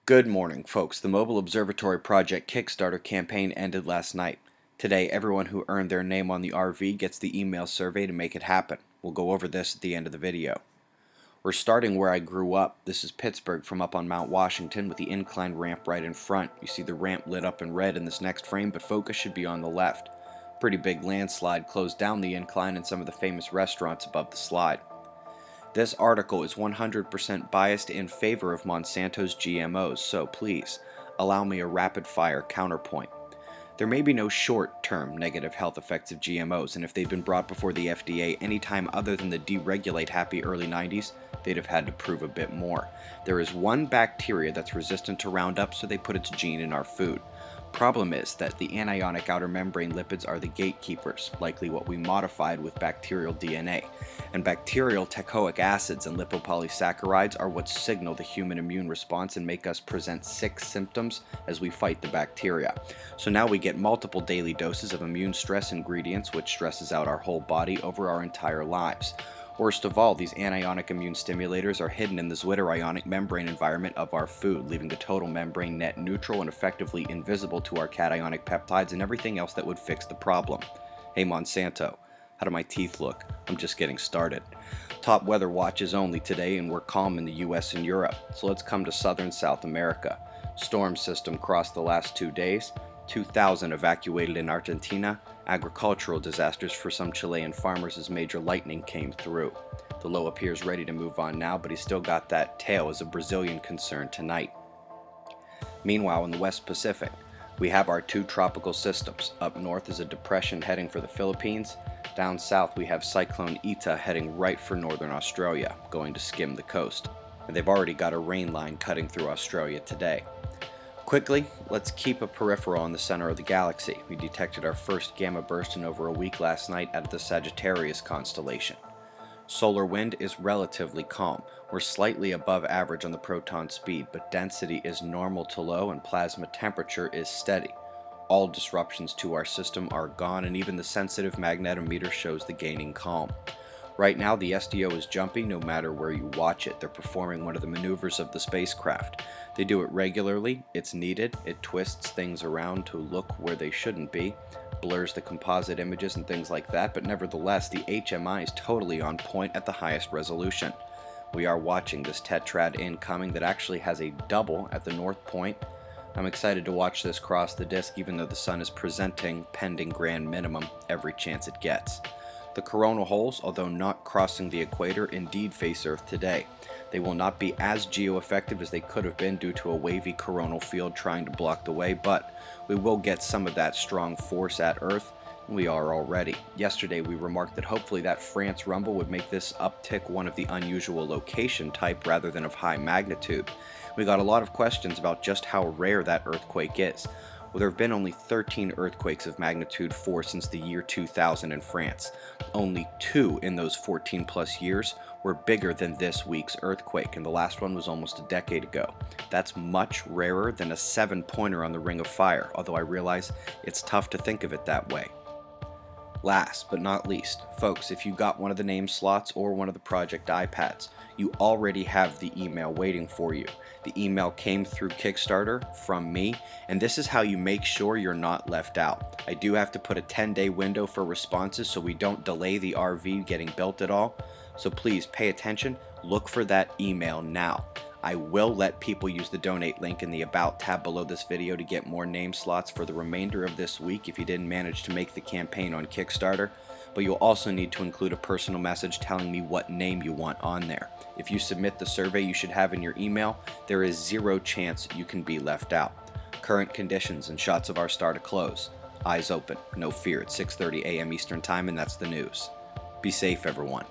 Good morning, folks. The Mobile Observatory Project Kickstarter campaign ended last night. Today, everyone who earned their name on the RV gets the email survey to make it happen. We'll go over this at the end of the video. We're starting where I grew up. This is Pittsburgh from up on Mount Washington with the inclined ramp right in front. You see the ramp lit up in red in this next frame, but focus should be on the left. Pretty big landslide closed down the incline and some of the famous restaurants above the slide. This article is 100% biased in favor of Monsanto's GMOs, so please, allow me a rapid-fire counterpoint. There may be no short-term negative health effects of GMOs, and if they'd been brought before the FDA any time other than the deregulate happy early 90s, they'd have had to prove a bit more. There is one bacteria that's resistant to Roundup, so they put its gene in our food. Problem is that the anionic outer membrane lipids are the gatekeepers, likely what we modified with bacterial DNA. And bacterial teichoic acids and lipopolysaccharides are what signal the human immune response and make us present sick symptoms as we fight the bacteria. So now we get multiple daily doses of immune stress ingredients, which stresses out our whole body over our entire lives. Worst of all, these anionic immune stimulators are hidden in the zwitterionic membrane environment of our food, leaving the total membrane net neutral and effectively invisible to our cationic peptides and everything else that would fix the problem. Hey Monsanto, how do my teeth look? I'm just getting started. Top weather watches only today, and we're calm in the US and Europe. So let's come to southern South America. Storm system crossed the last 2 days. 2,000 evacuated in Argentina. Agricultural disasters for some Chilean farmers as major lightning came through. The low appears ready to move on now, but he's still got that tail as a Brazilian concern tonight. Meanwhile, in the West Pacific, we have our two tropical systems. Up north is a depression heading for the Philippines. Down south we have Cyclone Eta heading right for northern Australia, going to skim the coast. And they've already got a rain line cutting through Australia today. Quickly, let's keep a peripheral in the center of the galaxy. We detected our first gamma burst in over a week last night out of the Sagittarius constellation. Solar wind is relatively calm. We're slightly above average on the proton speed, but density is normal to low and plasma temperature is steady. All disruptions to our system are gone, and even the sensitive magnetometer shows the gaining calm. Right now, the SDO is jumping no matter where you watch it. They're performing one of the maneuvers of the spacecraft. They do it regularly, it's needed, it twists things around to look where they shouldn't be, blurs the composite images and things like that, but nevertheless, the HMI is totally on point at the highest resolution. We are watching this tetrad incoming that actually has a double at the north point. I'm excited to watch this cross the disk, even though the sun is presenting pending grand minimum every chance it gets. The coronal holes, although not crossing the equator, indeed face Earth today. They will not be as geo-effective as they could have been due to a wavy coronal field trying to block the way, but we will get some of that strong force at Earth, and we are already. Yesterday we remarked that hopefully that France rumble would make this uptick one of the unusual location type rather than of high magnitude. We got a lot of questions about just how rare that earthquake is. Well, there have been only 13 earthquakes of magnitude 4 since the year 2000 in France. Only 2 in those 14 plus years were bigger than this week's earthquake, and the last one was almost a decade ago. That's much rarer than a 7-pointer on the Ring of Fire, although I realize it's tough to think of it that way. Last but not least, folks, if you got one of the name slots or one of the project iPads, you already have the email waiting for you. The email came through Kickstarter from me, and this is how you make sure you're not left out. I do have to put a 10-day window for responses so we don't delay the RV getting built at all. So please pay attention, look for that email now. I will let people use the donate link in the About tab below this video to get more name slots for the remainder of this week if you didn't manage to make the campaign on Kickstarter, but you'll also need to include a personal message telling me what name you want on there. If you submit the survey you should have in your email, there is zero chance you can be left out. Current conditions and shots of our star to close. Eyes open, no fear, it's 6:30 a.m. Eastern Time, and that's the news. Be safe, everyone.